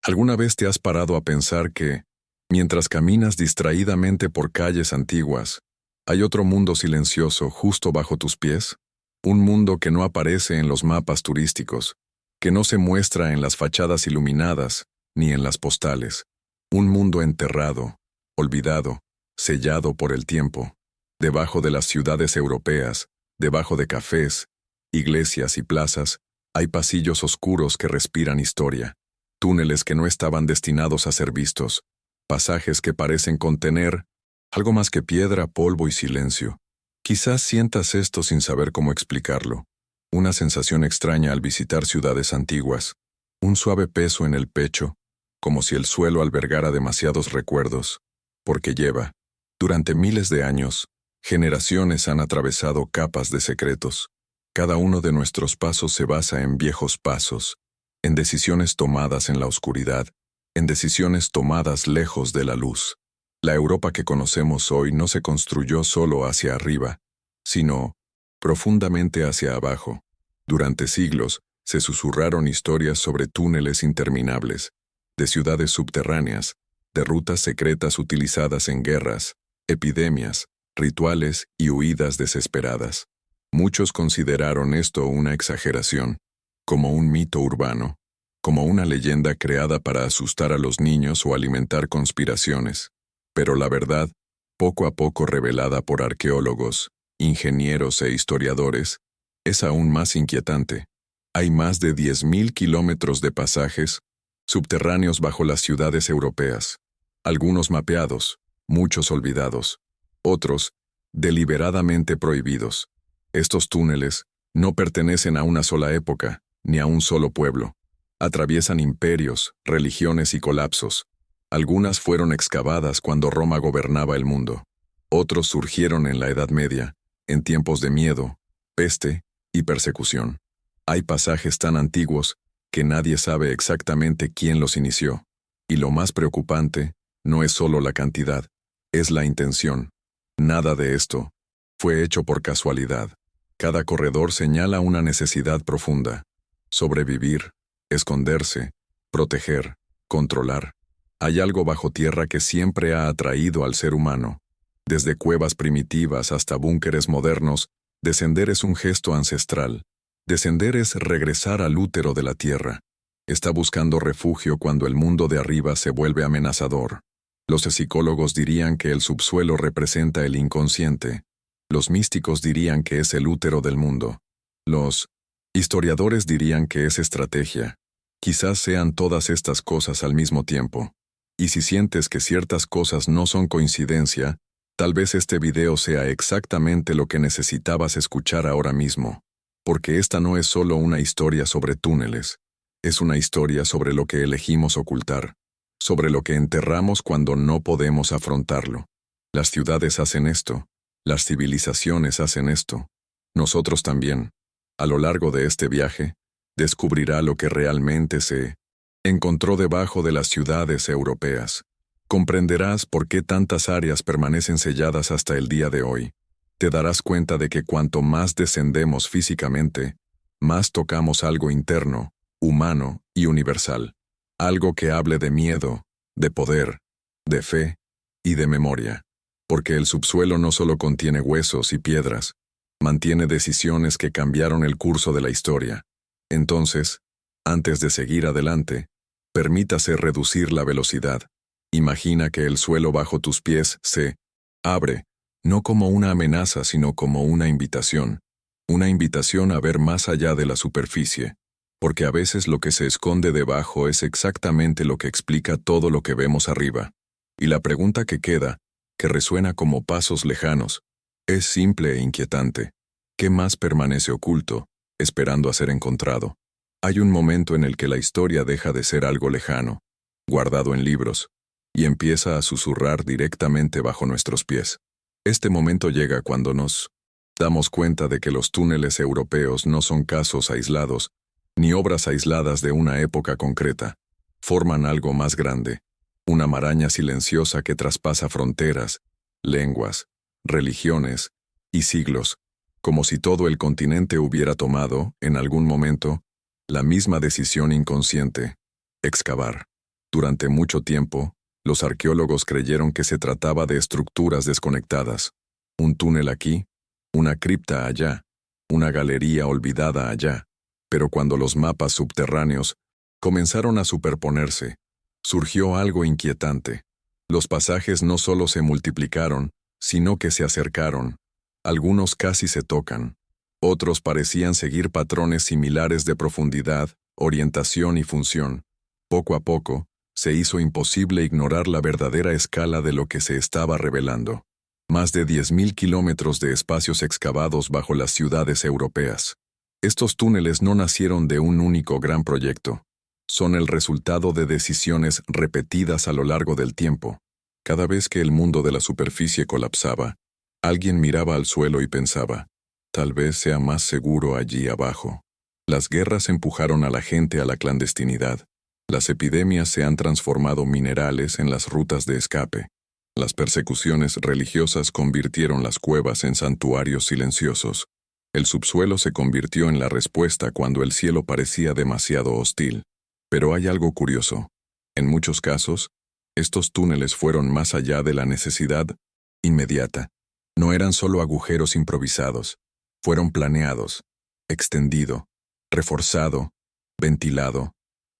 ¿Alguna vez te has parado a pensar que, mientras caminas distraídamente por calles antiguas, hay otro mundo silencioso justo bajo tus pies? Un mundo que no aparece en los mapas turísticos, que no se muestra en las fachadas iluminadas ni en las postales. Un mundo enterrado, olvidado, sellado por el tiempo, debajo de las ciudades europeas, debajo de cafés, iglesias y plazas, hay pasillos oscuros que respiran historia, túneles que no estaban destinados a ser vistos, pasajes que parecen contener algo más que piedra, polvo y silencio. Quizás sientas esto sin saber cómo explicarlo. Una sensación extraña al visitar ciudades antiguas, un suave peso en el pecho, como si el suelo albergara demasiados recuerdos, porque durante miles de años, generaciones han atravesado capas de secretos. Cada uno de nuestros pasos se basa en viejos pasos, en decisiones tomadas en la oscuridad, en decisiones tomadas lejos de la luz. La Europa que conocemos hoy no se construyó solo hacia arriba, sino profundamente hacia abajo. Durante siglos, se susurraron historias sobre túneles interminables, de ciudades subterráneas, de rutas secretas utilizadas en guerras, epidemias, rituales y huidas desesperadas. Muchos consideraron esto una exageración, como un mito urbano, como una leyenda creada para asustar a los niños o alimentar conspiraciones. Pero la verdad, poco a poco revelada por arqueólogos, ingenieros e historiadores, es aún más inquietante. Hay más de 10.000 kilómetros de pasajes subterráneos bajo las ciudades europeas, algunos mapeados, muchos olvidados, otros deliberadamente prohibidos. Estos túneles no pertenecen a una sola época, ni a un solo pueblo. Atraviesan imperios, religiones y colapsos. Algunas fueron excavadas cuando Roma gobernaba el mundo. Otros surgieron en la Edad Media, en tiempos de miedo, peste y persecución. Hay pasajes tan antiguos que nadie sabe exactamente quién los inició. Y lo más preocupante no es solo la cantidad, es la intención. Nada de esto fue hecho por casualidad. Cada corredor señala una necesidad profunda: sobrevivir, esconderse, proteger, controlar. Hay algo bajo tierra que siempre ha atraído al ser humano. Desde cuevas primitivas hasta búnkeres modernos, descender es un gesto ancestral. Descender es regresar al útero de la tierra. Está buscando refugio cuando el mundo de arriba se vuelve amenazador. Los psicólogos dirían que el subsuelo representa el inconsciente. Los místicos dirían que es el útero del mundo. Los historiadores dirían que es estrategia. Quizás sean todas estas cosas al mismo tiempo. Y si sientes que ciertas cosas no son coincidencia, tal vez este video sea exactamente lo que necesitabas escuchar ahora mismo. Porque esta no es solo una historia sobre túneles. Es una historia sobre lo que elegimos ocultar, sobre lo que enterramos cuando no podemos afrontarlo. Las ciudades hacen esto. Las civilizaciones hacen esto. Nosotros también. A lo largo de este viaje, descubrirá lo que realmente se encontró debajo de las ciudades europeas. Comprenderás por qué tantas áreas permanecen selladas hasta el día de hoy. Te darás cuenta de que cuanto más descendemos físicamente, más tocamos algo interno, humano y universal. Algo que hable de miedo, de poder, de fe y de memoria. Porque el subsuelo no solo contiene huesos y piedras, mantiene decisiones que cambiaron el curso de la historia. Entonces, antes de seguir adelante, permítase reducir la velocidad. Imagina que el suelo bajo tus pies se abre, no como una amenaza, sino como una invitación a ver más allá de la superficie, porque a veces lo que se esconde debajo es exactamente lo que explica todo lo que vemos arriba. Y la pregunta que queda, que resuena como pasos lejanos, es simple e inquietante. ¿Qué más permanece oculto, esperando a ser encontrado? Hay un momento en el que la historia deja de ser algo lejano, guardado en libros, y empieza a susurrar directamente bajo nuestros pies. Este momento llega cuando nos damos cuenta de que los túneles europeos no son casos aislados, ni obras aisladas de una época concreta. Forman algo más grande, una maraña silenciosa que traspasa fronteras, lenguas, religiones y siglos, como si todo el continente hubiera tomado, en algún momento, la misma decisión inconsciente: excavar. Durante mucho tiempo, los arqueólogos creyeron que se trataba de estructuras desconectadas. Un túnel aquí, una cripta allá, una galería olvidada allá. Pero cuando los mapas subterráneos comenzaron a superponerse, surgió algo inquietante. Los pasajes no solo se multiplicaron, sino que se acercaron. Algunos casi se tocan. Otros parecían seguir patrones similares de profundidad, orientación y función. Poco a poco, se hizo imposible ignorar la verdadera escala de lo que se estaba revelando. Más de 10.000 kilómetros de espacios excavados bajo las ciudades europeas. Estos túneles no nacieron de un único gran proyecto. Son el resultado de decisiones repetidas a lo largo del tiempo. Cada vez que el mundo de la superficie colapsaba, alguien miraba al suelo y pensaba, tal vez sea más seguro allí abajo. Las guerras empujaron a la gente a la clandestinidad. Las epidemias se han transformado minerales en las rutas de escape. Las persecuciones religiosas convirtieron las cuevas en santuarios silenciosos. El subsuelo se convirtió en la respuesta cuando el cielo parecía demasiado hostil. Pero hay algo curioso. En muchos casos, estos túneles fueron más allá de la necesidad inmediata. No eran solo agujeros improvisados. Fueron planeados, extendido, reforzado, ventilado.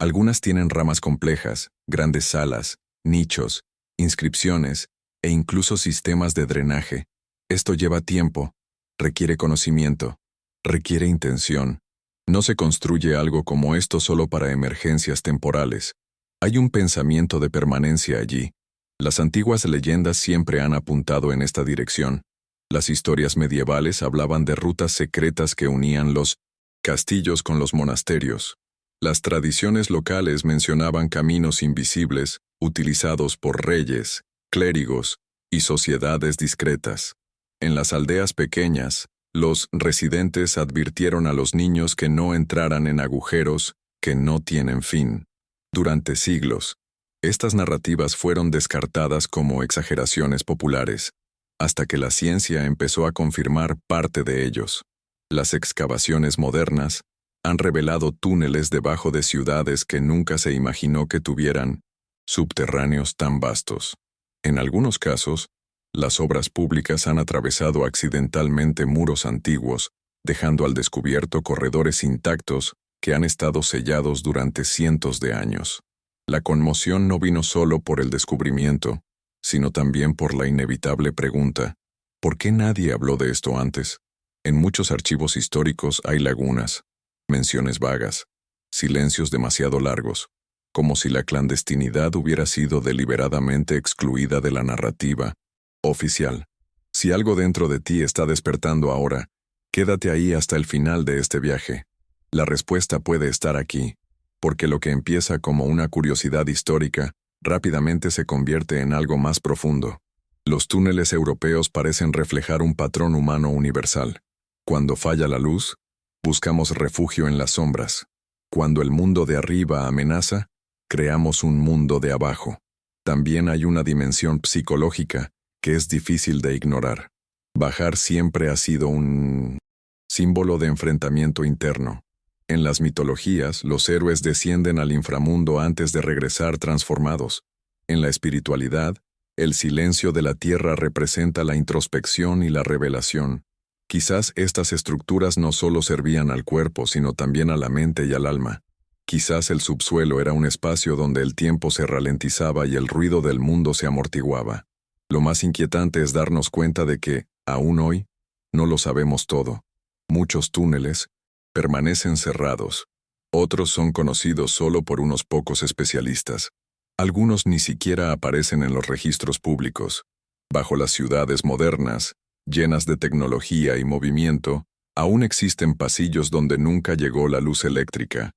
Algunas tienen ramas complejas, grandes salas, nichos, inscripciones e incluso sistemas de drenaje. Esto lleva tiempo, requiere conocimiento, requiere intención. No se construye algo como esto solo para emergencias temporales. Hay un pensamiento de permanencia allí. Las antiguas leyendas siempre han apuntado en esta dirección. Las historias medievales hablaban de rutas secretas que unían los castillos con los monasterios. Las tradiciones locales mencionaban caminos invisibles, utilizados por reyes, clérigos y sociedades discretas. En las aldeas pequeñas, los residentes advirtieron a los niños que no entraran en agujeros que no tienen fin. Durante siglos, estas narrativas fueron descartadas como exageraciones populares, hasta que la ciencia empezó a confirmar parte de ellos. Las excavaciones modernas han revelado túneles debajo de ciudades que nunca se imaginó que tuvieran subterráneos tan vastos. En algunos casos, las obras públicas han atravesado accidentalmente muros antiguos, dejando al descubierto corredores intactos que han estado sellados durante cientos de años. La conmoción no vino solo por el descubrimiento, sino también por la inevitable pregunta, ¿por qué nadie habló de esto antes? En muchos archivos históricos hay lagunas, menciones vagas, silencios demasiado largos, como si la clandestinidad hubiera sido deliberadamente excluida de la narrativa oficial. Si algo dentro de ti está despertando ahora, quédate ahí hasta el final de este viaje. La respuesta puede estar aquí, porque lo que empieza como una curiosidad histórica, rápidamente se convierte en algo más profundo. Los túneles europeos parecen reflejar un patrón humano universal. Cuando falla la luz, buscamos refugio en las sombras. Cuando el mundo de arriba amenaza, creamos un mundo de abajo. También hay una dimensión psicológica que es difícil de ignorar. Bajar siempre ha sido un símbolo de enfrentamiento interno. En las mitologías, los héroes descienden al inframundo antes de regresar transformados. En la espiritualidad, el silencio de la tierra representa la introspección y la revelación. Quizás estas estructuras no solo servían al cuerpo, sino también a la mente y al alma. Quizás el subsuelo era un espacio donde el tiempo se ralentizaba y el ruido del mundo se amortiguaba. Lo más inquietante es darnos cuenta de que, aún hoy, no lo sabemos todo. Muchos túneles permanecen cerrados. Otros son conocidos solo por unos pocos especialistas. Algunos ni siquiera aparecen en los registros públicos. Bajo las ciudades modernas, llenas de tecnología y movimiento, aún existen pasillos donde nunca llegó la luz eléctrica,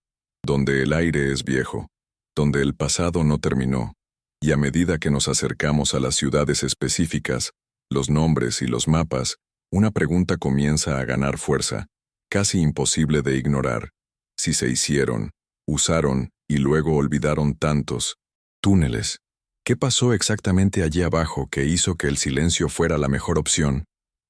donde el aire es viejo, donde el pasado no terminó. Y a medida que nos acercamos a las ciudades específicas, los nombres y los mapas, una pregunta comienza a ganar fuerza, casi imposible de ignorar. Si se hicieron, usaron y luego olvidaron tantos túneles, ¿qué pasó exactamente allí abajo que hizo que el silencio fuera la mejor opción?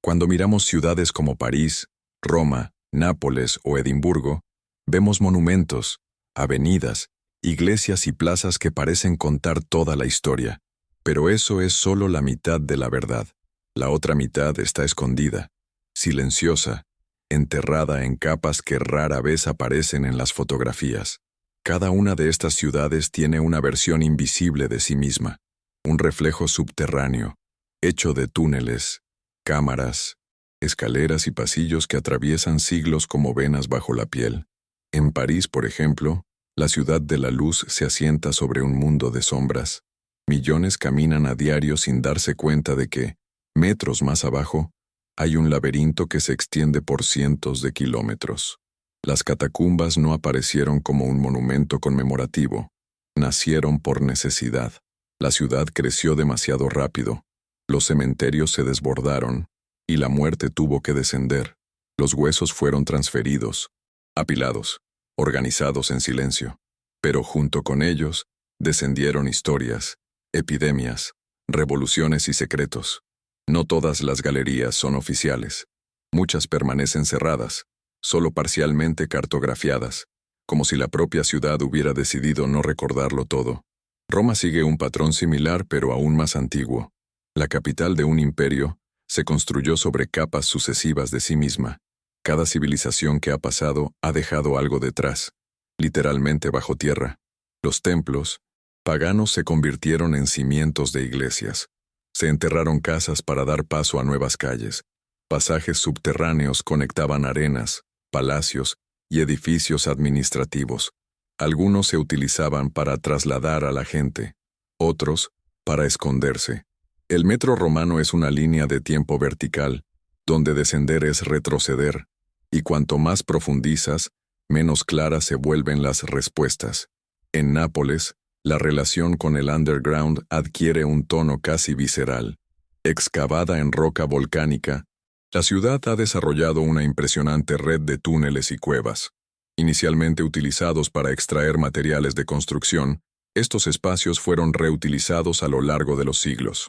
Cuando miramos ciudades como París, Roma, Nápoles o Edimburgo, vemos monumentos, avenidas iglesias y plazas que parecen contar toda la historia. Pero eso es solo la mitad de la verdad. La otra mitad está escondida, silenciosa, enterrada en capas que rara vez aparecen en las fotografías. Cada una de estas ciudades tiene una versión invisible de sí misma, un reflejo subterráneo, hecho de túneles, cámaras, escaleras y pasillos que atraviesan siglos como venas bajo la piel. En París, por ejemplo, la ciudad de la luz se asienta sobre un mundo de sombras. Millones caminan a diario sin darse cuenta de que, metros más abajo, hay un laberinto que se extiende por cientos de kilómetros. Las catacumbas no aparecieron como un monumento conmemorativo, nacieron por necesidad. La ciudad creció demasiado rápido, los cementerios se desbordaron, y la muerte tuvo que descender. Los huesos fueron transferidos, apilados, organizados en silencio. Pero junto con ellos, descendieron historias, epidemias, revoluciones y secretos. No todas las galerías son oficiales. Muchas permanecen cerradas, solo parcialmente cartografiadas, como si la propia ciudad hubiera decidido no recordarlo todo. Roma sigue un patrón similar pero aún más antiguo. La capital de un imperio se construyó sobre capas sucesivas de sí misma. Cada civilización que ha pasado ha dejado algo detrás, literalmente bajo tierra. Los templos paganos se convirtieron en cimientos de iglesias. Se enterraron casas para dar paso a nuevas calles. Pasajes subterráneos conectaban arenas, palacios y edificios administrativos. Algunos se utilizaban para trasladar a la gente, otros para esconderse. El metro romano es una línea de tiempo vertical, donde descender es retroceder, y cuanto más profundizas, menos claras se vuelven las respuestas. En Nápoles, la relación con el underground adquiere un tono casi visceral. Excavada en roca volcánica, la ciudad ha desarrollado una impresionante red de túneles y cuevas. Inicialmente utilizados para extraer materiales de construcción, estos espacios fueron reutilizados a lo largo de los siglos.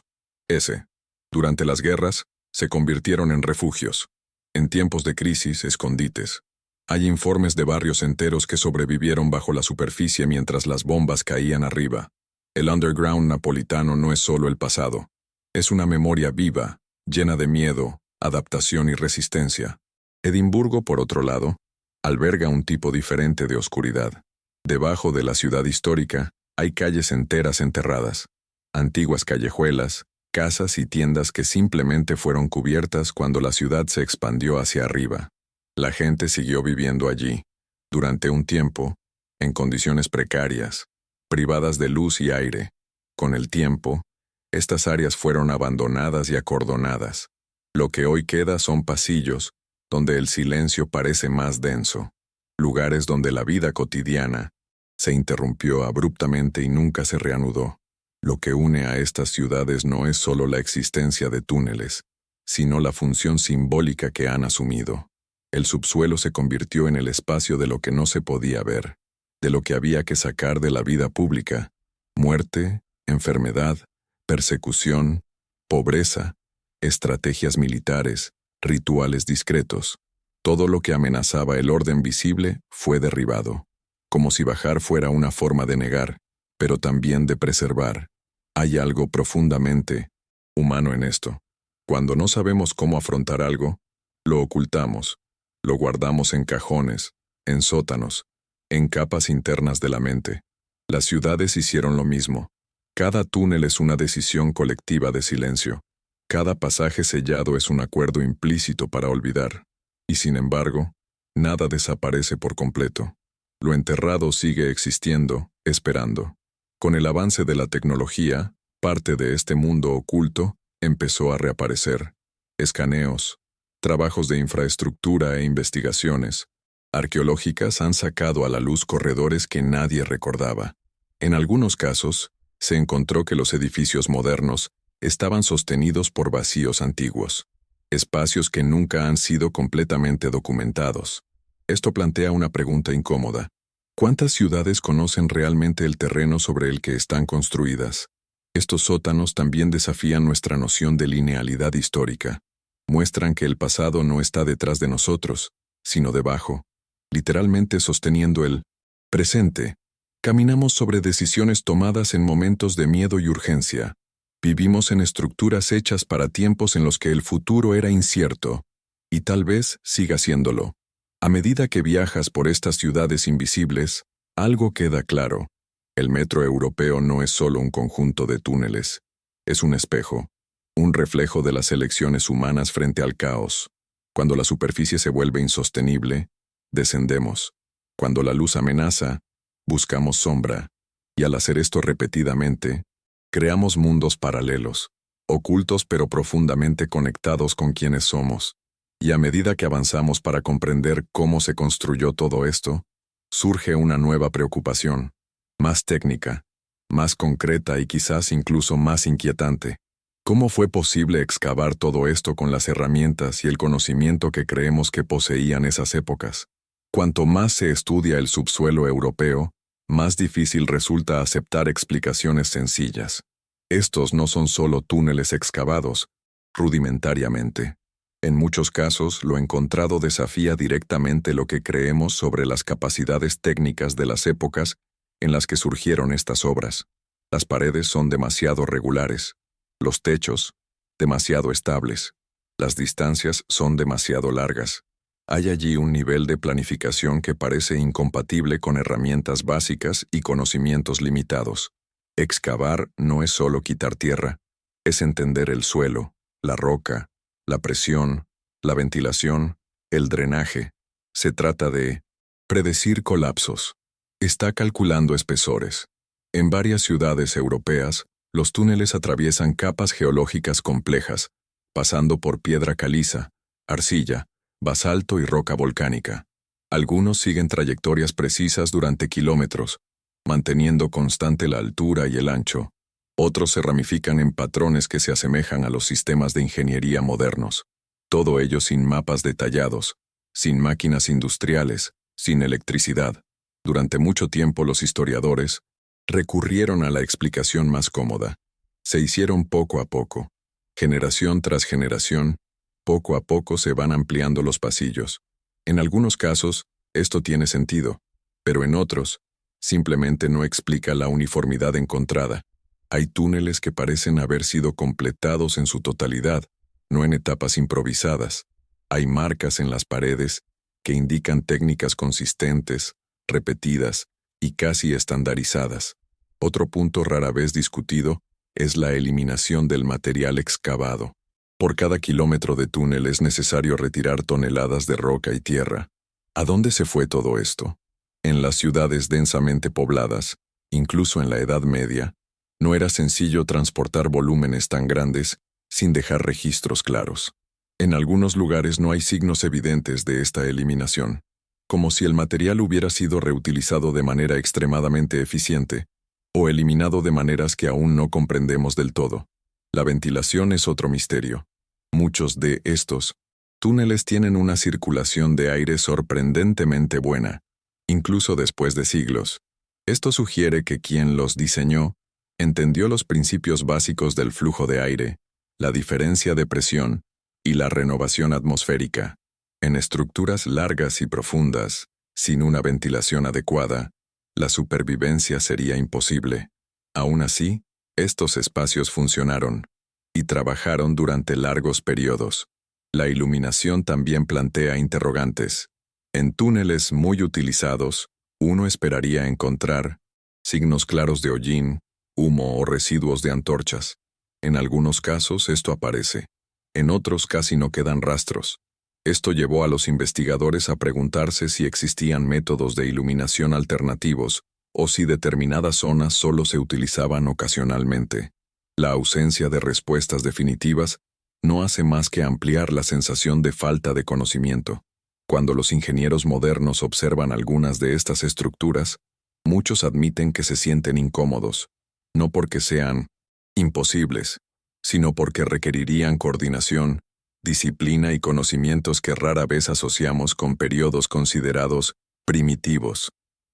Durante las guerras, se convirtieron en refugios. En tiempos de crisis, escondites. Hay informes de barrios enteros que sobrevivieron bajo la superficie mientras las bombas caían arriba. El underground napolitano no es solo el pasado. Es una memoria viva, llena de miedo, adaptación y resistencia. Edimburgo, por otro lado, alberga un tipo diferente de oscuridad. Debajo de la ciudad histórica, hay calles enteras enterradas. Antiguas callejuelas, casas y tiendas que simplemente fueron cubiertas cuando la ciudad se expandió hacia arriba. La gente siguió viviendo allí, durante un tiempo, en condiciones precarias, privadas de luz y aire. Con el tiempo, estas áreas fueron abandonadas y acordonadas. Lo que hoy queda son pasillos, donde el silencio parece más denso. Lugares donde la vida cotidiana se interrumpió abruptamente y nunca se reanudó. Lo que une a estas ciudades no es solo la existencia de túneles, sino la función simbólica que han asumido. El subsuelo se convirtió en el espacio de lo que no se podía ver, de lo que había que sacar de la vida pública: muerte, enfermedad, persecución, pobreza, estrategias militares, rituales discretos. Todo lo que amenazaba el orden visible fue derribado, como si bajar fuera una forma de negar, pero también de preservar. Hay algo profundamente humano en esto. Cuando no sabemos cómo afrontar algo, lo ocultamos, lo guardamos en cajones, en sótanos, en capas internas de la mente. Las ciudades hicieron lo mismo. Cada túnel es una decisión colectiva de silencio. Cada pasaje sellado es un acuerdo implícito para olvidar. Y sin embargo, nada desaparece por completo. Lo enterrado sigue existiendo, esperando. Con el avance de la tecnología, parte de este mundo oculto empezó a reaparecer. Escaneos, trabajos de infraestructura e investigaciones arqueológicas han sacado a la luz corredores que nadie recordaba. En algunos casos, se encontró que los edificios modernos estaban sostenidos por vacíos antiguos, espacios que nunca han sido completamente documentados. Esto plantea una pregunta incómoda. ¿Cuántas ciudades conocen realmente el terreno sobre el que están construidas? Estos sótanos también desafían nuestra noción de linealidad histórica. Muestran que el pasado no está detrás de nosotros, sino debajo, literalmente sosteniendo el presente. Caminamos sobre decisiones tomadas en momentos de miedo y urgencia. Vivimos en estructuras hechas para tiempos en los que el futuro era incierto, y tal vez siga siéndolo. A medida que viajas por estas ciudades invisibles, algo queda claro. El metro europeo no es solo un conjunto de túneles, es un espejo, un reflejo de las elecciones humanas frente al caos. Cuando la superficie se vuelve insostenible, descendemos. Cuando la luz amenaza, buscamos sombra. Y al hacer esto repetidamente, creamos mundos paralelos, ocultos pero profundamente conectados con quienes somos. Y a medida que avanzamos para comprender cómo se construyó todo esto, surge una nueva preocupación, más técnica, más concreta y quizás incluso más inquietante. ¿Cómo fue posible excavar todo esto con las herramientas y el conocimiento que creemos que poseían esas épocas? Cuanto más se estudia el subsuelo europeo, más difícil resulta aceptar explicaciones sencillas. Estos no son solo túneles excavados, rudimentariamente. En muchos casos, lo encontrado desafía directamente lo que creemos sobre las capacidades técnicas de las épocas en las que surgieron estas obras. Las paredes son demasiado regulares, los techos, demasiado estables, las distancias son demasiado largas. Hay allí un nivel de planificación que parece incompatible con herramientas básicas y conocimientos limitados. Excavar no es solo quitar tierra, es entender el suelo, la roca, la presión, la ventilación, el drenaje. Se trata de predecir colapsos. Está calculando espesores. En varias ciudades europeas, los túneles atraviesan capas geológicas complejas, pasando por piedra caliza, arcilla, basalto y roca volcánica. Algunos siguen trayectorias precisas durante kilómetros, manteniendo constante la altura y el ancho. Otros se ramifican en patrones que se asemejan a los sistemas de ingeniería modernos. Todo ello sin mapas detallados, sin máquinas industriales, sin electricidad. Durante mucho tiempo los historiadores recurrieron a la explicación más cómoda. Se hicieron poco a poco. Generación tras generación, poco a poco se van ampliando los pasillos. En algunos casos, esto tiene sentido, pero en otros, simplemente no explica la uniformidad encontrada. Hay túneles que parecen haber sido completados en su totalidad, no en etapas improvisadas. Hay marcas en las paredes que indican técnicas consistentes, repetidas y casi estandarizadas. Otro punto rara vez discutido es la eliminación del material excavado. Por cada kilómetro de túnel es necesario retirar toneladas de roca y tierra. ¿A dónde se fue todo esto? En las ciudades densamente pobladas, incluso en la Edad Media, no era sencillo transportar volúmenes tan grandes sin dejar registros claros. En algunos lugares no hay signos evidentes de esta eliminación, como si el material hubiera sido reutilizado de manera extremadamente eficiente o eliminado de maneras que aún no comprendemos del todo. La ventilación es otro misterio. Muchos de estos túneles tienen una circulación de aire sorprendentemente buena, incluso después de siglos. Esto sugiere que quien los diseñó entendió los principios básicos del flujo de aire, la diferencia de presión y la renovación atmosférica. En estructuras largas y profundas, sin una ventilación adecuada, la supervivencia sería imposible. Aún así, estos espacios funcionaron y trabajaron durante largos periodos. La iluminación también plantea interrogantes. En túneles muy utilizados, uno esperaría encontrar signos claros de hollín, humo o residuos de antorchas. En algunos casos esto aparece. En otros casi no quedan rastros. Esto llevó a los investigadores a preguntarse si existían métodos de iluminación alternativos o si determinadas zonas solo se utilizaban ocasionalmente. La ausencia de respuestas definitivas no hace más que ampliar la sensación de falta de conocimiento. Cuando los ingenieros modernos observan algunas de estas estructuras, muchos admiten que se sienten incómodos, no porque sean imposibles, sino porque requerirían coordinación, disciplina y conocimientos que rara vez asociamos con periodos considerados primitivos.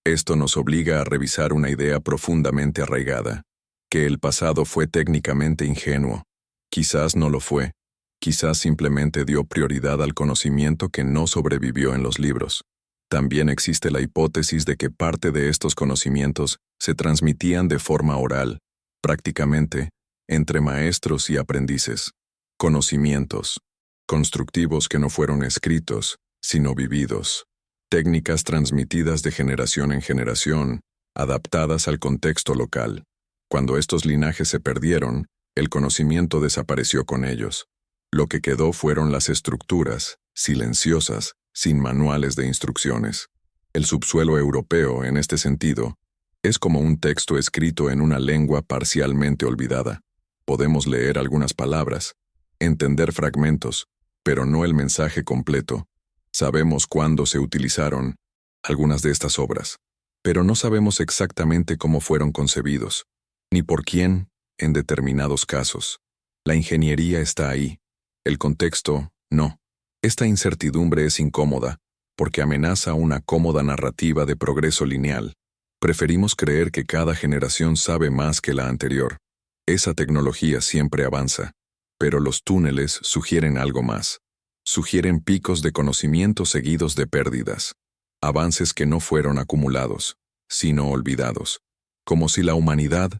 Esto nos obliga a revisar una idea profundamente arraigada, que el pasado fue técnicamente ingenuo. Quizás no lo fue, quizás simplemente dio prioridad al conocimiento que no sobrevivió en los libros. También existe la hipótesis de que parte de estos conocimientos se transmitían de forma oral, prácticamente, entre maestros y aprendices. Conocimientos constructivos que no fueron escritos, sino vividos. Técnicas transmitidas de generación en generación, adaptadas al contexto local. Cuando estos linajes se perdieron, el conocimiento desapareció con ellos. Lo que quedó fueron las estructuras, silenciosas, sin manuales de instrucciones. El subsuelo europeo, en este sentido, es como un texto escrito en una lengua parcialmente olvidada. Podemos leer algunas palabras, entender fragmentos, pero no el mensaje completo. Sabemos cuándo se utilizaron algunas de estas obras, pero no sabemos exactamente cómo fueron concebidos, ni por quién en determinados casos. La ingeniería está ahí, el contexto no. Esta incertidumbre es incómoda, porque amenaza una cómoda narrativa de progreso lineal. Preferimos creer que cada generación sabe más que la anterior. Esa tecnología siempre avanza, pero los túneles sugieren algo más. Sugieren picos de conocimiento seguidos de pérdidas, avances que no fueron acumulados, sino olvidados, como si la humanidad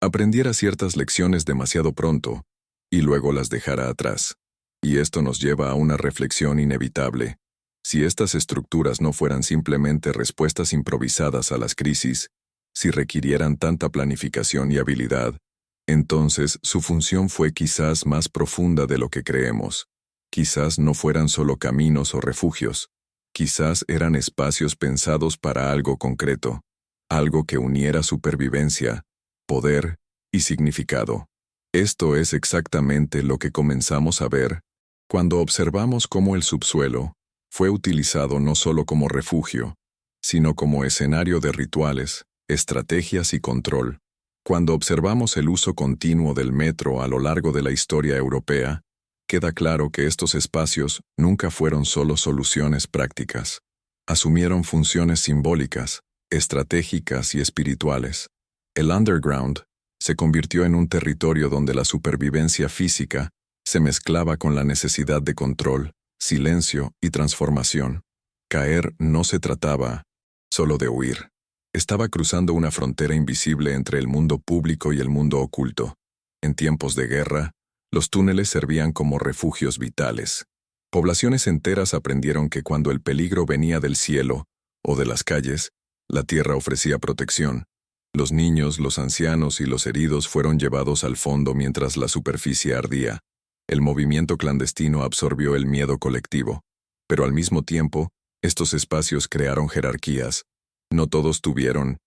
aprendiera ciertas lecciones demasiado pronto y luego las dejara atrás. Y esto nos lleva a una reflexión inevitable. Si estas estructuras no fueran simplemente respuestas improvisadas a las crisis, si requirieran tanta planificación y habilidad, entonces su función fue quizás más profunda de lo que creemos. Quizás no fueran solo caminos o refugios. Quizás eran espacios pensados para algo concreto, algo que uniera supervivencia, poder y significado. Esto es exactamente lo que comenzamos a ver cuando observamos cómo el subsuelo fue utilizado no solo como refugio, sino como escenario de rituales, estrategias y control. Cuando observamos el uso continuo del metro a lo largo de la historia europea, queda claro que estos espacios nunca fueron solo soluciones prácticas. Asumieron funciones simbólicas, estratégicas y espirituales. El underground se convirtió en un territorio donde la supervivencia física se mezclaba con la necesidad de control, silencio y transformación. Caer no se trataba solo de huir. Estaba cruzando una frontera invisible entre el mundo público y el mundo oculto. En tiempos de guerra, los túneles servían como refugios vitales. Poblaciones enteras aprendieron que cuando el peligro venía del cielo o de las calles, la tierra ofrecía protección. Los niños, los ancianos y los heridos fueron llevados al fondo mientras la superficie ardía. El movimiento clandestino absorbió el miedo colectivo, pero al mismo tiempo, estos espacios crearon jerarquías. No todos tuvieron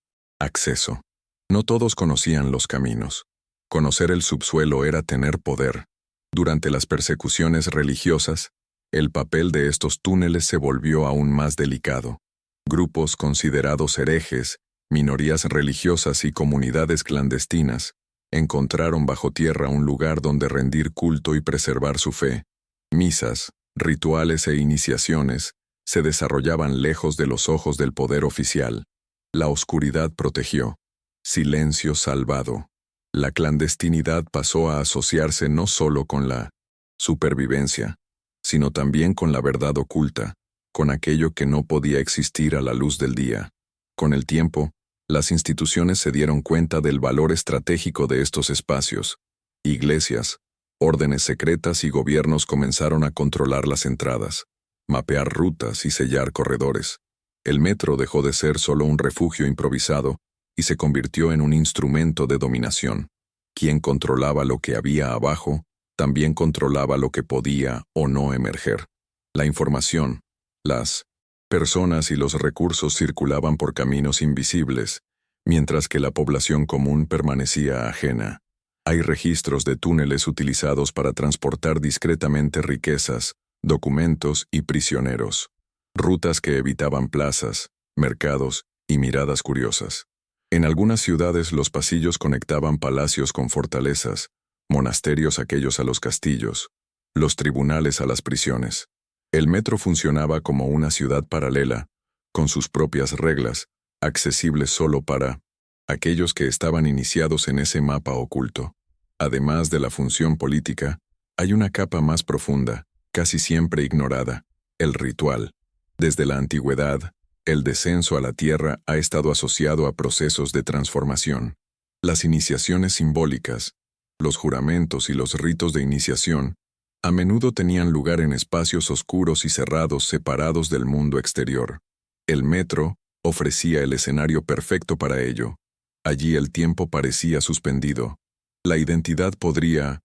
acceso. No todos conocían los caminos. Conocer el subsuelo era tener poder. Durante las persecuciones religiosas, el papel de estos túneles se volvió aún más delicado. Grupos considerados herejes, minorías religiosas y comunidades clandestinas encontraron bajo tierra un lugar donde rendir culto y preservar su fe. Misas, rituales e iniciaciones se desarrollaban lejos de los ojos del poder oficial. La oscuridad protegió. Silencio salvado. La clandestinidad pasó a asociarse no solo con la supervivencia, sino también con la verdad oculta, con aquello que no podía existir a la luz del día. Con el tiempo, las instituciones se dieron cuenta del valor estratégico de estos espacios. Iglesias, órdenes secretas y gobiernos comenzaron a controlar las entradas, mapear rutas y sellar corredores. El metro dejó de ser solo un refugio improvisado y se convirtió en un instrumento de dominación. Quien controlaba lo que había abajo, también controlaba lo que podía o no emerger. La información, las personas y los recursos circulaban por caminos invisibles, mientras que la población común permanecía ajena. Hay registros de túneles utilizados para transportar discretamente riquezas, documentos y prisioneros. Rutas que evitaban plazas, mercados y miradas curiosas. En algunas ciudades los pasillos conectaban palacios con fortalezas, monasterios aquellos a los castillos, los tribunales a las prisiones. El metro funcionaba como una ciudad paralela, con sus propias reglas, accesibles solo para aquellos que estaban iniciados en ese mapa oculto. Además de la función política, hay una capa más profunda, casi siempre ignorada, el ritual. Desde la antigüedad, El descenso a la Tierra ha estado asociado a procesos de transformación. Las iniciaciones simbólicas, los juramentos y los ritos de iniciación, a menudo tenían lugar en espacios oscuros y cerrados separados del mundo exterior. El metro ofrecía el escenario perfecto para ello. Allí el tiempo parecía suspendido. La identidad podría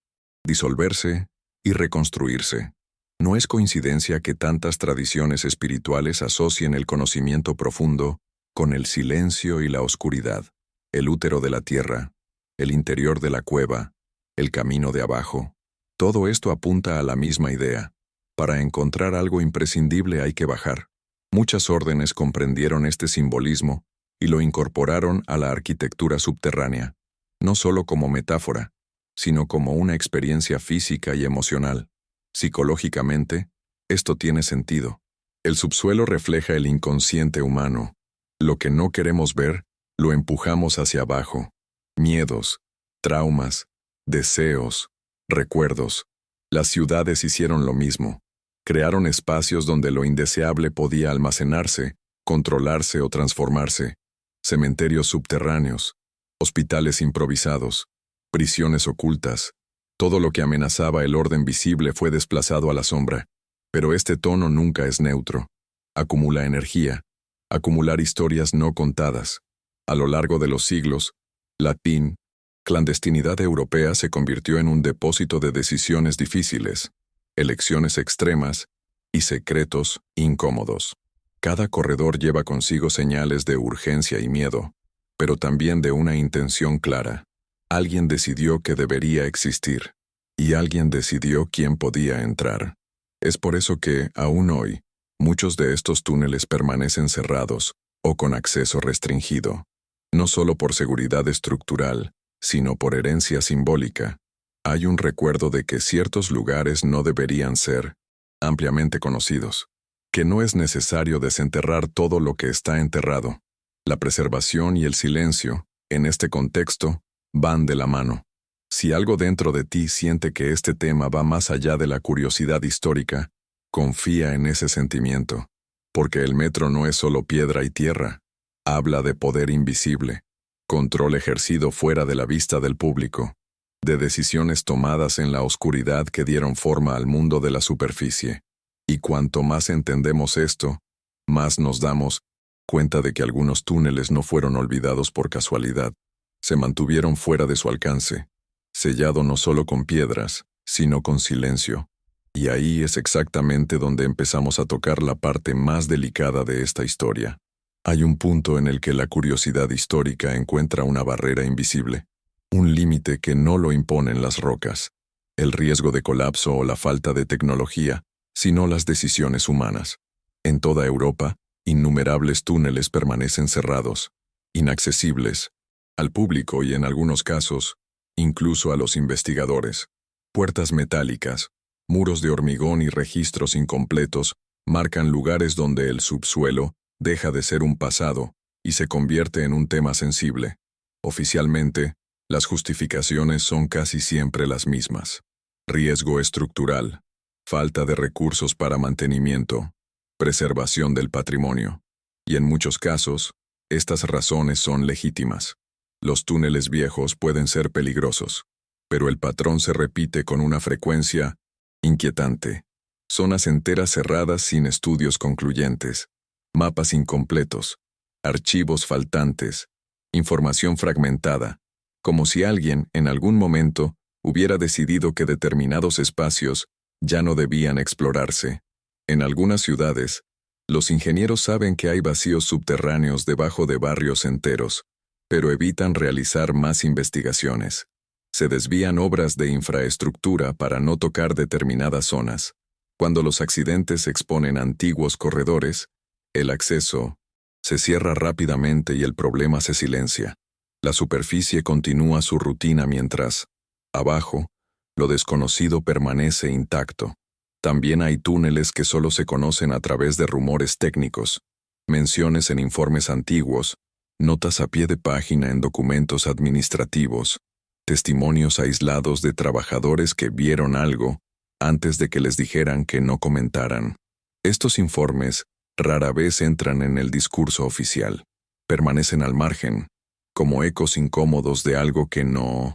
disolverse y reconstruirse. No es coincidencia que tantas tradiciones espirituales asocien el conocimiento profundo con el silencio y la oscuridad, el útero de la tierra, el interior de la cueva, el camino de abajo. Todo esto apunta a la misma idea. Para encontrar algo imprescindible hay que bajar. Muchas órdenes comprendieron este simbolismo y lo incorporaron a la arquitectura subterránea, no solo como metáfora, sino como una experiencia física y emocional. Psicológicamente, esto tiene sentido. El subsuelo refleja el inconsciente humano. Lo que no queremos ver, lo empujamos hacia abajo. Miedos, traumas, deseos, recuerdos. Las ciudades hicieron lo mismo. Crearon espacios donde lo indeseable podía almacenarse, controlarse o transformarse. Cementerios subterráneos, hospitales improvisados, prisiones ocultas. Todo lo que amenazaba el orden visible fue desplazado a la sombra. Pero este tono nunca es neutro. Acumula energía. Acumular historias no contadas. A lo largo de los siglos, latín, clandestinidad europea se convirtió en un depósito de decisiones difíciles, elecciones extremas y secretos incómodos. Cada corredor lleva consigo señales de urgencia y miedo, pero también de una intención clara. Alguien decidió que debería existir, y alguien decidió quién podía entrar. Es por eso que, aún hoy, muchos de estos túneles permanecen cerrados o con acceso restringido, no solo por seguridad estructural, sino por herencia simbólica. Hay un recuerdo de que ciertos lugares no deberían ser ampliamente conocidos, que no es necesario desenterrar todo lo que está enterrado. La preservación y el silencio, en este contexto, van de la mano. Si algo dentro de ti siente que este tema va más allá de la curiosidad histórica, confía en ese sentimiento, porque el metro no es solo piedra y tierra. Habla de poder invisible, control ejercido fuera de la vista del público, de decisiones tomadas en la oscuridad que dieron forma al mundo de la superficie. Y cuanto más entendemos esto, más nos damos cuenta de que algunos túneles no fueron olvidados por casualidad. Se mantuvieron fuera de su alcance, sellado no solo con piedras, sino con silencio. Y ahí es exactamente donde empezamos a tocar la parte más delicada de esta historia. Hay un punto en el que la curiosidad histórica encuentra una barrera invisible, un límite que no lo imponen las rocas, el riesgo de colapso o la falta de tecnología, sino las decisiones humanas. En toda Europa, innumerables túneles permanecen cerrados, inaccesibles, al público y en algunos casos, incluso a los investigadores. Puertas metálicas, muros de hormigón y registros incompletos marcan lugares donde el subsuelo deja de ser un pasado y se convierte en un tema sensible. Oficialmente, las justificaciones son casi siempre las mismas. Riesgo estructural, falta de recursos para mantenimiento, preservación del patrimonio. Y en muchos casos, estas razones son legítimas. Los túneles viejos pueden ser peligrosos, pero el patrón se repite con una frecuencia inquietante. Zonas enteras cerradas sin estudios concluyentes, mapas incompletos, archivos faltantes, información fragmentada, como si alguien, en algún momento, hubiera decidido que determinados espacios ya no debían explorarse. En algunas ciudades, los ingenieros saben que hay vacíos subterráneos debajo de barrios enteros, pero evitan realizar más investigaciones. Se desvían obras de infraestructura para no tocar determinadas zonas. Cuando los accidentes exponen antiguos corredores, el acceso se cierra rápidamente y el problema se silencia. La superficie continúa su rutina mientras, abajo, lo desconocido permanece intacto. También hay túneles que solo se conocen a través de rumores técnicos, menciones en informes antiguos, notas a pie de página en documentos administrativos, testimonios aislados de trabajadores que vieron algo antes de que les dijeran que no comentaran. Estos informes rara vez entran en el discurso oficial. Permanecen al margen, como ecos incómodos de algo que no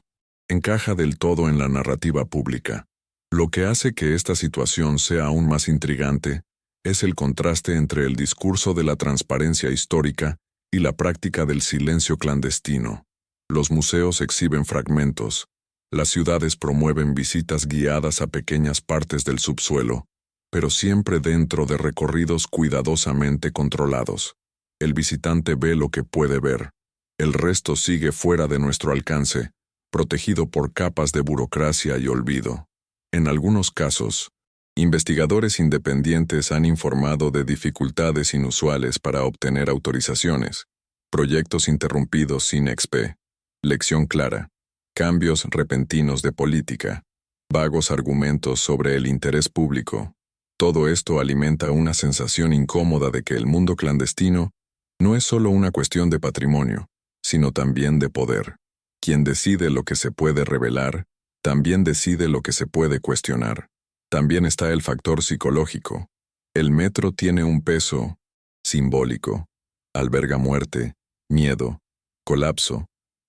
encaja del todo en la narrativa pública. Lo que hace que esta situación sea aún más intrigante es el contraste entre el discurso de la transparencia histórica y la práctica del silencio clandestino. Los museos exhiben fragmentos, las ciudades promueven visitas guiadas a pequeñas partes del subsuelo, pero siempre dentro de recorridos cuidadosamente controlados. El visitante ve lo que puede ver. El resto sigue fuera de nuestro alcance, protegido por capas de burocracia y olvido. En algunos casos, investigadores independientes han informado de dificultades inusuales para obtener autorizaciones, proyectos interrumpidos sin exp. Lección clara, cambios repentinos de política, vagos argumentos sobre el interés público. Todo esto alimenta una sensación incómoda de que el mundo clandestino no es solo una cuestión de patrimonio, sino también de poder. Quien decide lo que se puede revelar, también decide lo que se puede cuestionar. También está el factor psicológico. El metro tiene un peso simbólico. Alberga muerte, miedo, colapso,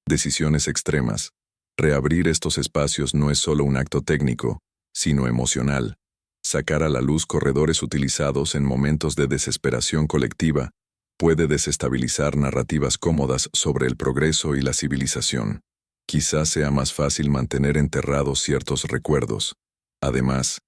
decisiones extremas. Reabrir estos espacios no es solo un acto técnico, sino emocional. Sacar a la luz corredores utilizados en momentos de desesperación colectiva puede desestabilizar narrativas cómodas sobre el progreso y la civilización. Quizás sea más fácil mantener enterrados ciertos recuerdos. Además,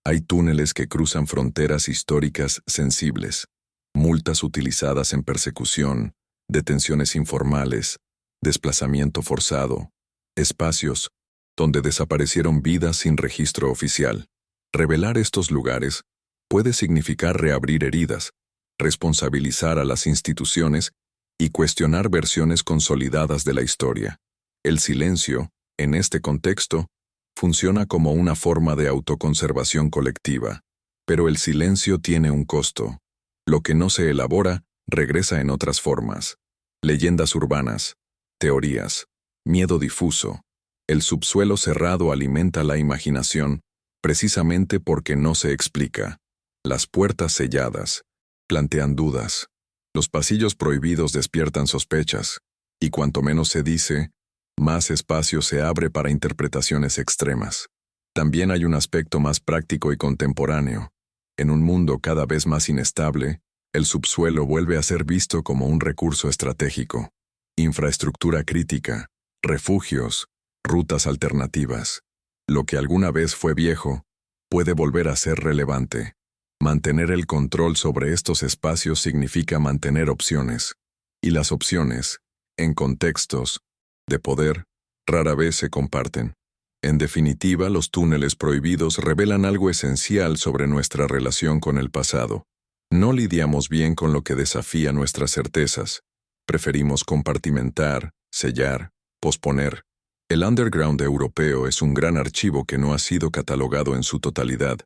hay túneles que cruzan fronteras históricas sensibles, multas utilizadas en persecución, detenciones informales, desplazamiento forzado, espacios donde desaparecieron vidas sin registro oficial. Revelar estos lugares puede significar reabrir heridas, responsabilizar a las instituciones y cuestionar versiones consolidadas de la historia. El silencio, en este contexto, funciona como una forma de autoconservación colectiva, pero el silencio tiene un costo. Lo que no se elabora regresa en otras formas. Leyendas urbanas, teorías, miedo difuso. El subsuelo cerrado alimenta la imaginación, precisamente porque no se explica. Las puertas selladas plantean dudas. Los pasillos prohibidos despiertan sospechas, y cuanto menos se dice, más espacio se abre para interpretaciones extremas. También hay un aspecto más práctico y contemporáneo. En un mundo cada vez más inestable, el subsuelo vuelve a ser visto como un recurso estratégico. Infraestructura crítica, refugios, rutas alternativas. Lo que alguna vez fue viejo, puede volver a ser relevante. Mantener el control sobre estos espacios significa mantener opciones. Y las opciones, en contextos de poder, rara vez se comparten. En definitiva, los túneles prohibidos revelan algo esencial sobre nuestra relación con el pasado. No lidiamos bien con lo que desafía nuestras certezas. Preferimos compartimentar, sellar, posponer. El underground europeo es un gran archivo que no ha sido catalogado en su totalidad.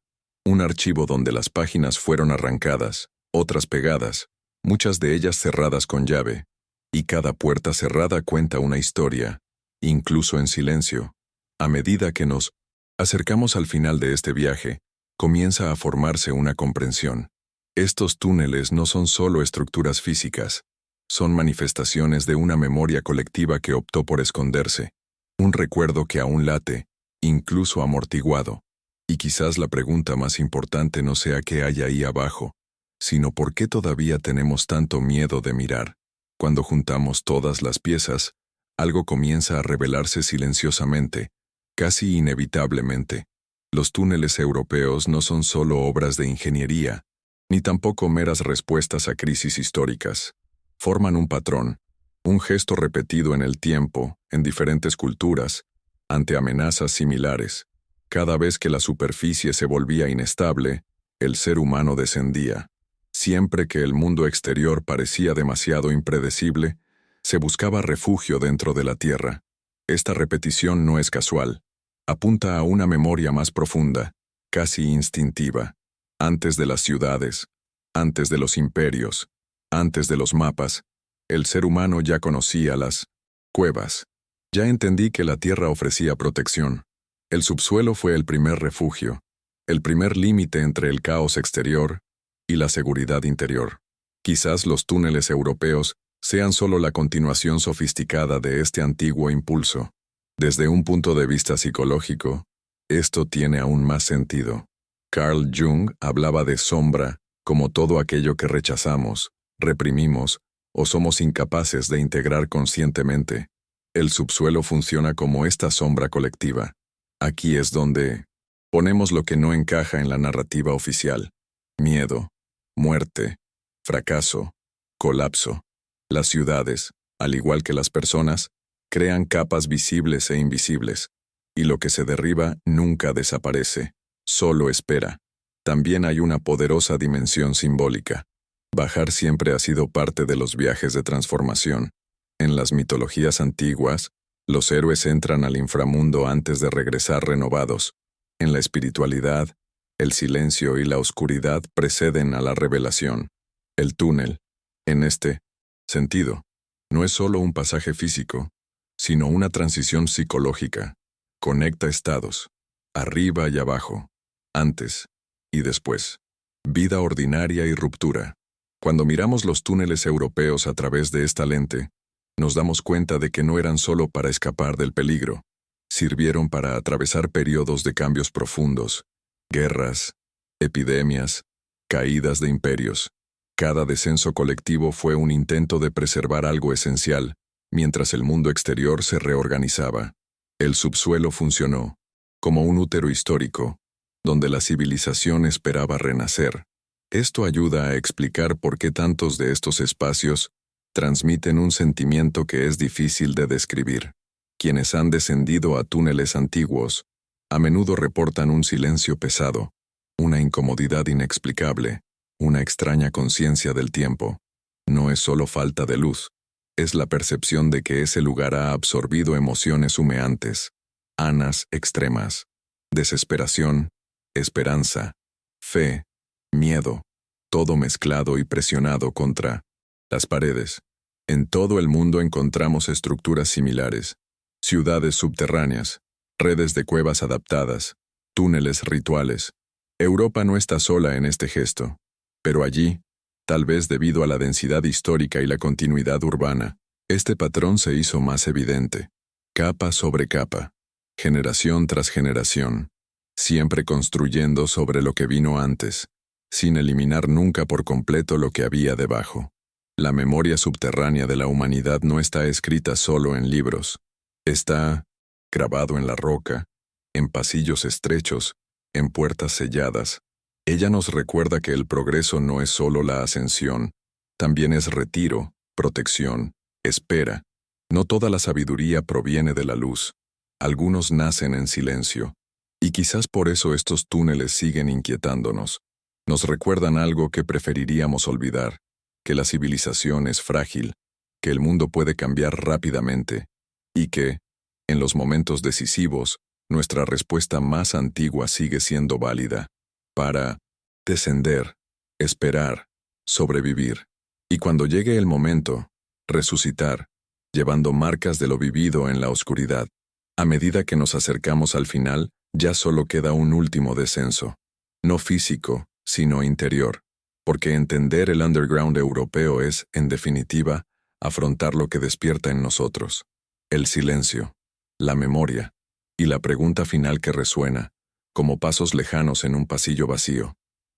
Un archivo donde las páginas fueron arrancadas, otras pegadas, muchas de ellas cerradas con llave. Y cada puerta cerrada cuenta una historia, incluso en silencio. A medida que nos acercamos al final de este viaje, comienza a formarse una comprensión. Estos túneles no son solo estructuras físicas, son manifestaciones de una memoria colectiva que optó por esconderse, un recuerdo que aún late, incluso amortiguado. Y quizás la pregunta más importante no sea qué hay ahí abajo, sino por qué todavía tenemos tanto miedo de mirar. Cuando juntamos todas las piezas, algo comienza a revelarse silenciosamente, casi inevitablemente. Los túneles europeos no son solo obras de ingeniería, ni tampoco meras respuestas a crisis históricas. Forman un patrón, un gesto repetido en el tiempo, en diferentes culturas, ante amenazas similares. Cada vez que la superficie se volvía inestable, el ser humano descendía. Siempre que el mundo exterior parecía demasiado impredecible, se buscaba refugio dentro de la tierra. Esta repetición no es casual. Apunta a una memoria más profunda, casi instintiva. Antes de las ciudades, antes de los imperios, antes de los mapas, el ser humano ya conocía las cuevas. Ya entendí que la tierra ofrecía protección. El subsuelo fue el primer refugio, el primer límite entre el caos exterior y la seguridad interior. Quizás los túneles europeos sean solo la continuación sofisticada de este antiguo impulso. Desde un punto de vista psicológico, esto tiene aún más sentido. Carl Jung hablaba de sombra como todo aquello que rechazamos, reprimimos o somos incapaces de integrar conscientemente. El subsuelo funciona como esta sombra colectiva. Aquí es donde ponemos lo que no encaja en la narrativa oficial: miedo, muerte, fracaso, colapso. Las ciudades, al igual que las personas, crean capas visibles e invisibles, y lo que se derriba nunca desaparece, solo espera. También hay una poderosa dimensión simbólica. Bajar siempre ha sido parte de los viajes de transformación. En las mitologías antiguas, los héroes entran al inframundo antes de regresar renovados. En la espiritualidad, el silencio y la oscuridad preceden a la revelación. El túnel, en este sentido, no es solo un pasaje físico, sino una transición psicológica. Conecta estados, arriba y abajo, antes y después, vida ordinaria y ruptura. Cuando miramos los túneles europeos a través de esta lente, nos damos cuenta de que no eran solo para escapar del peligro, sirvieron para atravesar periodos de cambios profundos, guerras, epidemias, caídas de imperios. Cada descenso colectivo fue un intento de preservar algo esencial, mientras el mundo exterior se reorganizaba. El subsuelo funcionó como un útero histórico, donde la civilización esperaba renacer. Esto ayuda a explicar por qué tantos de estos espacios transmiten un sentimiento que es difícil de describir. Quienes han descendido a túneles antiguos a menudo reportan un silencio pesado, una incomodidad inexplicable, una extraña conciencia del tiempo. No es solo falta de luz, es la percepción de que ese lugar ha absorbido emociones humeantes, anas extremas, desesperación, esperanza, fe, miedo, todo mezclado y presionado contra las paredes. En todo el mundo encontramos estructuras similares: ciudades subterráneas, redes de cuevas adaptadas, túneles rituales. Europa no está sola en este gesto, pero allí, tal vez debido a la densidad histórica y la continuidad urbana, este patrón se hizo más evidente. Capa sobre capa, generación tras generación, siempre construyendo sobre lo que vino antes, sin eliminar nunca por completo lo que había debajo. La memoria subterránea de la humanidad no está escrita solo en libros. Está grabado en la roca, en pasillos estrechos, en puertas selladas. Ella nos recuerda que el progreso no es solo la ascensión, también es retiro, protección, espera. No toda la sabiduría proviene de la luz. Algunos nacen en silencio. Y quizás por eso estos túneles siguen inquietándonos. Nos recuerdan algo que preferiríamos olvidar: que la civilización es frágil, que el mundo puede cambiar rápidamente, y que, en los momentos decisivos, nuestra respuesta más antigua sigue siendo válida. Para descender, esperar, sobrevivir. Y cuando llegue el momento, resucitar, llevando marcas de lo vivido en la oscuridad. A medida que nos acercamos al final, ya solo queda un último descenso. No físico, sino interior. Porque entender el underground europeo es, en definitiva, afrontar lo que despierta en nosotros: el silencio, la memoria, y la pregunta final que resuena, como pasos lejanos en un pasillo vacío.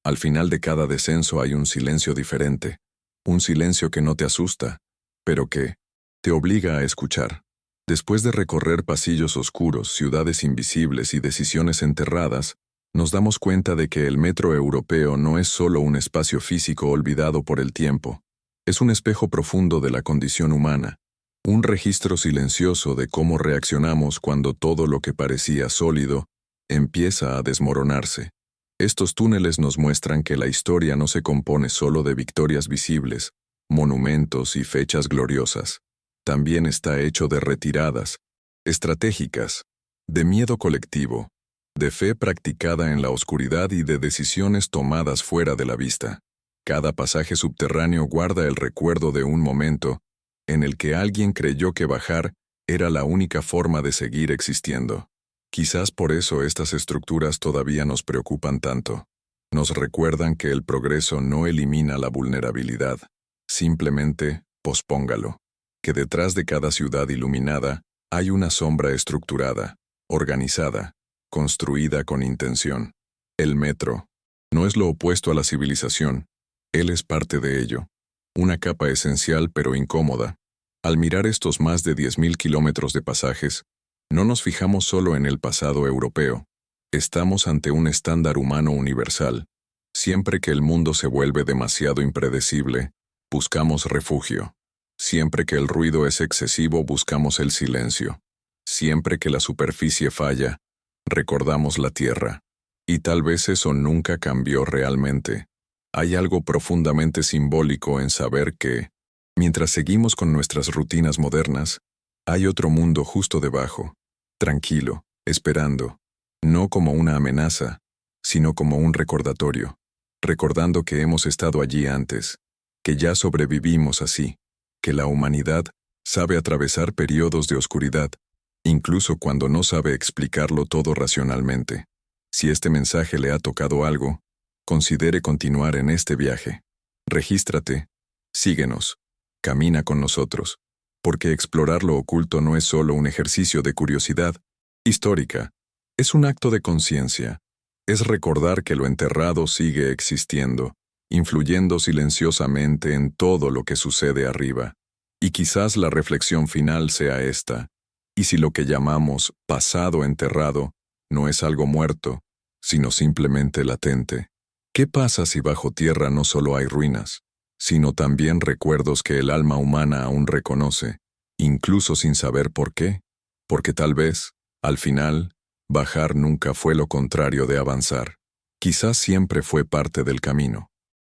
Al final de cada descenso hay un silencio diferente, un silencio que no te asusta, pero que te obliga a escuchar. Después de recorrer pasillos oscuros, ciudades invisibles y decisiones enterradas, nos damos cuenta de que el metro europeo no es solo un espacio físico olvidado por el tiempo. Es un espejo profundo de la condición humana, un registro silencioso de cómo reaccionamos cuando todo lo que parecía sólido empieza a desmoronarse. Estos túneles nos muestran que la historia no se compone solo de victorias visibles, monumentos y fechas gloriosas. También está hecho de retiradas, estratégicas, de miedo colectivo, de fe practicada en la oscuridad y de decisiones tomadas fuera de la vista. Cada pasaje subterráneo guarda el recuerdo de un momento en el que alguien creyó que bajar era la única forma de seguir existiendo. Quizás por eso estas estructuras todavía nos preocupan tanto. Nos recuerdan que el progreso no elimina la vulnerabilidad, Simplemente pospóngalo. Que detrás de cada ciudad iluminada hay una sombra estructurada, organizada, construida con intención. El metro no es lo opuesto a la civilización, él es parte de ello. Una capa esencial pero incómoda. Al mirar estos más de 10.000 kilómetros de pasajes, no nos fijamos solo en el pasado europeo. Estamos ante un estándar humano universal. Siempre que el mundo se vuelve demasiado impredecible, buscamos refugio. Siempre que el ruido es excesivo, buscamos el silencio. Siempre que la superficie falla, recordamos la tierra. Y tal vez eso nunca cambió realmente. Hay algo profundamente simbólico en saber que, mientras seguimos con nuestras rutinas modernas, hay otro mundo justo debajo, tranquilo, esperando, no como una amenaza, sino como un recordatorio, recordando que hemos estado allí antes, que ya sobrevivimos así, que la humanidad sabe atravesar periodos de oscuridad, incluso cuando no sabe explicarlo todo racionalmente. Si este mensaje le ha tocado algo, considere continuar en este viaje. Regístrate, síguenos, camina con nosotros, porque explorar lo oculto no es solo un ejercicio de curiosidad histórica, es un acto de conciencia, es recordar que lo enterrado sigue existiendo, influyendo silenciosamente en todo lo que sucede arriba. Y quizás la reflexión final sea esta: ¿y si lo que llamamos pasado enterrado no es algo muerto, sino simplemente latente? ¿Qué pasa si bajo tierra no solo hay ruinas, sino también recuerdos que el alma humana aún reconoce, incluso sin saber por qué? Porque tal vez, al final, bajar nunca fue lo contrario de avanzar. Quizás siempre fue parte del camino.